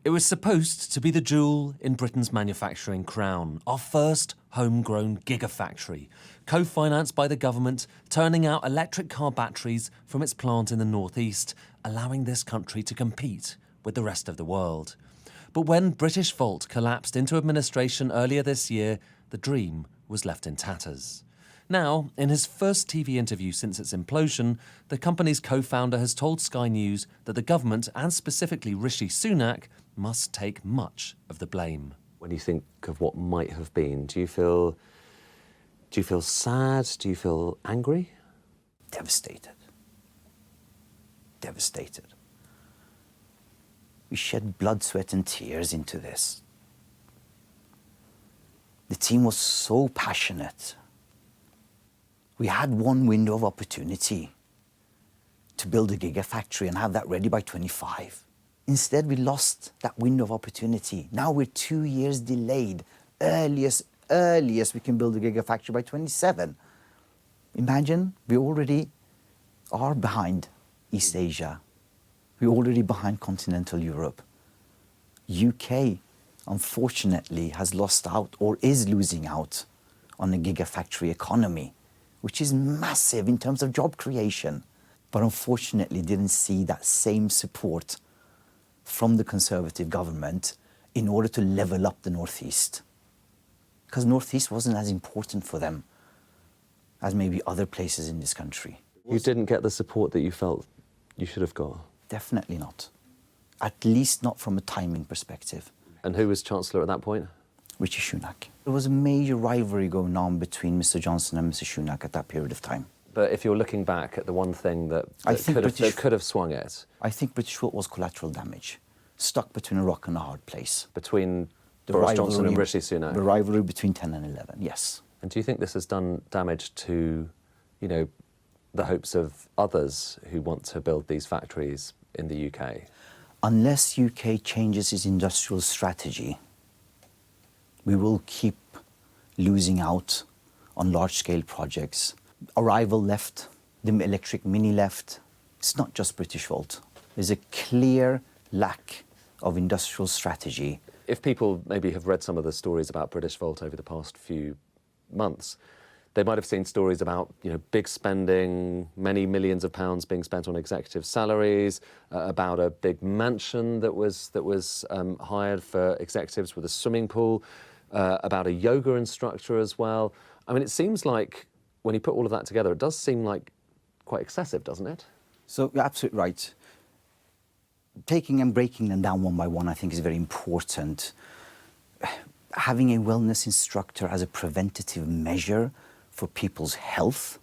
It was supposed to be the jewel in Britain's manufacturing crown, our first homegrown gigafactory, co-financed by the government, turning out electric car batteries from its plant in the northeast, allowing this country to compete with the rest of the world. But when Britishvolt collapsed into administration earlier this year, the dream was left in tatters. Now, in his first TV interview since its implosion, the company's co-founder has told Sky News that the government, and specifically Rishi Sunak, must take much of the blame. When you think of what might have been, do you feel sad? Do you feel angry? Devastated. Devastated. We shed blood, sweat and tears into this. The team was so passionate. We had one window of opportunity to build a gigafactory and have that ready by 25. Instead, we lost that window of opportunity. Now we're 2 years delayed. Earliest we can build a gigafactory by 27. Imagine, we already are behind East Asia. We're already behind continental Europe. UK, unfortunately, has lost out or is losing out on a gigafactory economy, which is massive in terms of job creation, but unfortunately didn't see that same support from the Conservative government in order to level up the Northeast. Because Northeast wasn't as important for them as maybe other places in this country. You didn't get the support that you felt you should have got? Definitely not. At least not from a timing perspective. And who was Chancellor at that point? Rishi Sunak. There was a major rivalry going on between Mr. Johnson and Mr. Sunak at that period of time. But if you're looking back at the one thing that could have swung it... I think Britishvolt was collateral damage, stuck between a rock and a hard place. Between Boris Johnson and Rishi Sunak? The rivalry between 10 and 11, yes. And do you think this has done damage to, you know, the hopes of others who want to build these factories in the UK? Unless UK changes its industrial strategy, we will keep losing out on large-scale projects. Arrival left, the electric Mini left. It's not just Britishvolt. There's a clear lack of industrial strategy. If people maybe have read some of the stories about Britishvolt over the past few months, they might have seen stories about, you know, big spending, many millions of pounds being spent on executive salaries, about a big mansion that was hired for executives with a swimming pool, about a yoga instructor as well. I mean, it seems like when you put all of that together, it does seem like quite excessive, doesn't it? So you're absolutely right. Taking and breaking them down one by one, I think, is very important. Having a wellness instructor as a preventative measure for people's health,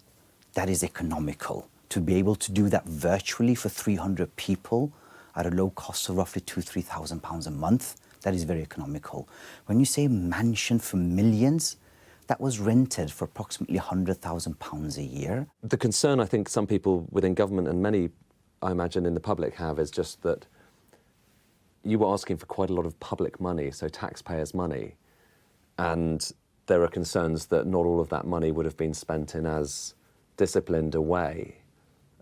that is economical. To be able to do that virtually for 300 people at a low cost of roughly £2,000–3,000 a month, that is very economical. When you say mansion for millions, that was rented for approximately £100,000 a year. The concern I think some people within government and many, I imagine, in the public have is just that you were asking for quite a lot of public money, so taxpayers' money, and there are concerns that not all of that money would have been spent in as disciplined a way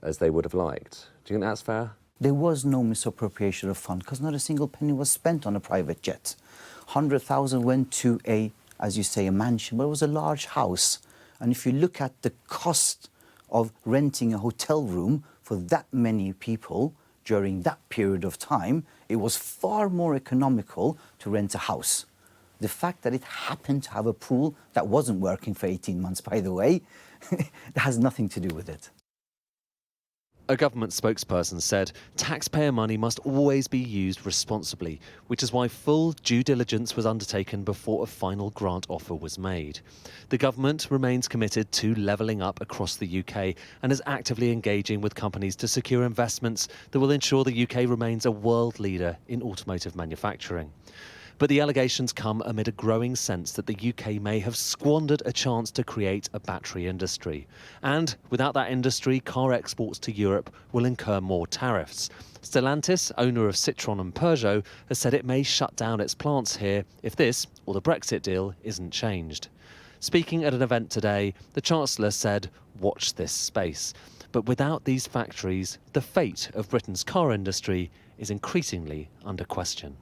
as they would have liked. Do you think that's fair? There was no misappropriation of funds because not a single penny was spent on a private jet. 100,000 went to a, as you say, a mansion, but it was a large house. And if you look at the cost of renting a hotel room for that many people during that period of time, it was far more economical to rent a house. The fact that it happened to have a pool that wasn't working for 18 months, by the way, that has nothing to do with it. A government spokesperson said taxpayer money must always be used responsibly, which is why full due diligence was undertaken before a final grant offer was made. The government remains committed to levelling up across the UK and is actively engaging with companies to secure investments that will ensure the UK remains a world leader in automotive manufacturing. But the allegations come amid a growing sense that the UK may have squandered a chance to create a battery industry. And without that industry, car exports to Europe will incur more tariffs. Stellantis, owner of Citroën and Peugeot, has said it may shut down its plants here if this or the Brexit deal isn't changed. Speaking at an event today, the Chancellor said, "Watch this space." But without these factories, the fate of Britain's car industry is increasingly under question.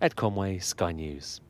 Ed Conway, Sky News.